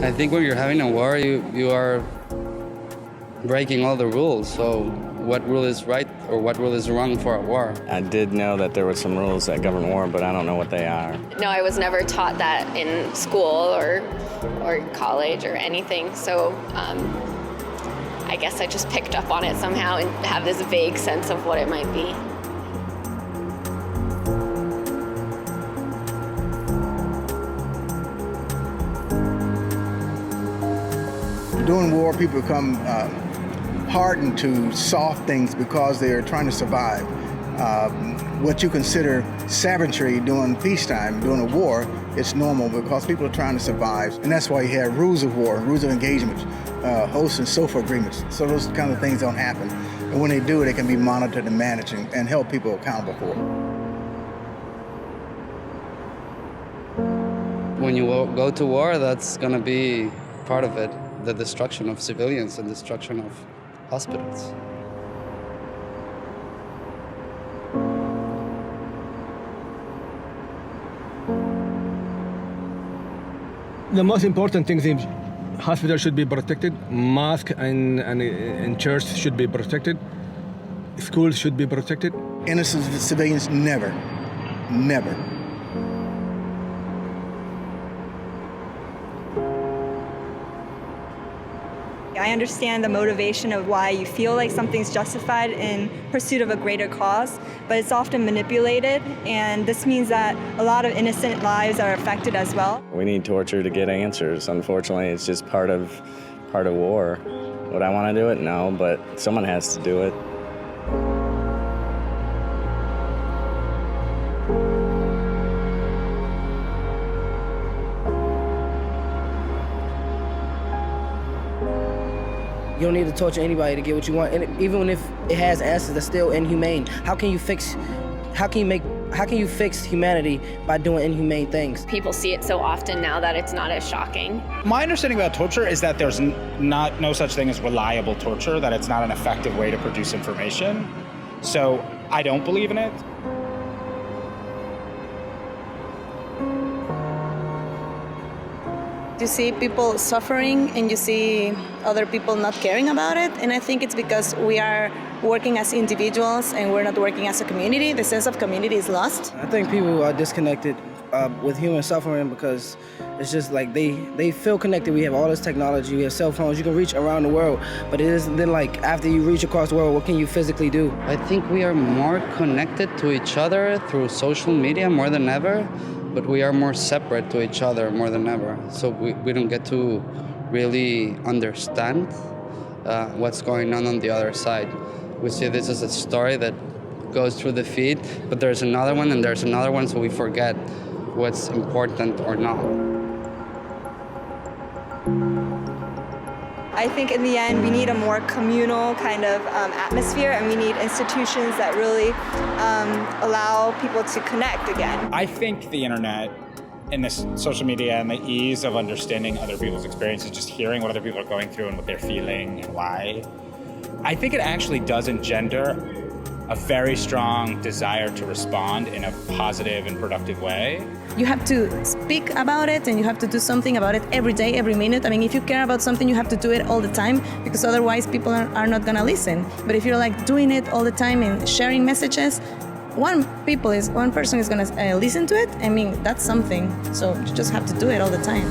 I think when you're having a war, you are breaking all the rules. So what rule is right or what rule is wrong for a war? I did know that there were some rules that govern war, but I don't know what they are. No, I was never taught that in school or college or anything. So I guess I just picked up on it somehow and have this vague sense of what it might be. During war, people become hardened to soft things because they are trying to survive. What you consider savagery during peacetime, during a war, it's normal because people are trying to survive. And that's why you have rules of war, rules of engagement, host and SOFA agreements. So those kind of things don't happen. And when they do, they can be monitored and managed and held people accountable for it. When you go to war, that's going to be part of it. The destruction of civilians and destruction of hospitals. The most important thing is hospitals should be protected, mosques and churches should be protected, schools should be protected. Innocent civilians, never, never. I understand the motivation of why you feel like something's justified in pursuit of a greater cause, but it's often manipulated, and this means that a lot of innocent lives are affected as well. We need torture to get answers. Unfortunately, it's just part of war. Would I want to do it? No, but someone has to do it. You don't need to torture anybody to get what you want, and even if it has answers, that's still inhumane. How can you fix humanity by doing inhumane things? People see it so often now that it's not as shocking. My understanding about torture is that there's no such thing as reliable torture, that it's not an effective way to produce information. So I don't believe in it. You see people suffering and you see other people not caring about it, and I think it's because we are working as individuals and we're not working as a community. The sense of community is lost. I think people are disconnected with human suffering because it's just like they feel connected. We have all this technology, we have cell phones, you can reach around the world, but it isn't then like after you reach across the world, what can you physically do? I think we are more connected to each other through social media more than ever, but we are more separate to each other more than ever. So we don't get to really understand what's going on the other side. We see this as a story that goes through the feed, but there's another one and there's another one, so we forget what's important or not. I think in the end we need a more communal kind of atmosphere, and we need institutions that really allow people to connect again. I think the internet and this social media and the ease of understanding other people's experiences, just hearing what other people are going through and what they're feeling and why, I think it actually does engender a very strong desire to respond in a positive and productive way. You have to speak about it and you have to do something about it every day, every minute. I mean, if you care about something, you have to do it all the time because otherwise people are not gonna listen. But if you're like doing it all the time and sharing messages, one person is gonna listen to it. I mean, that's something. So you just have to do it all the time.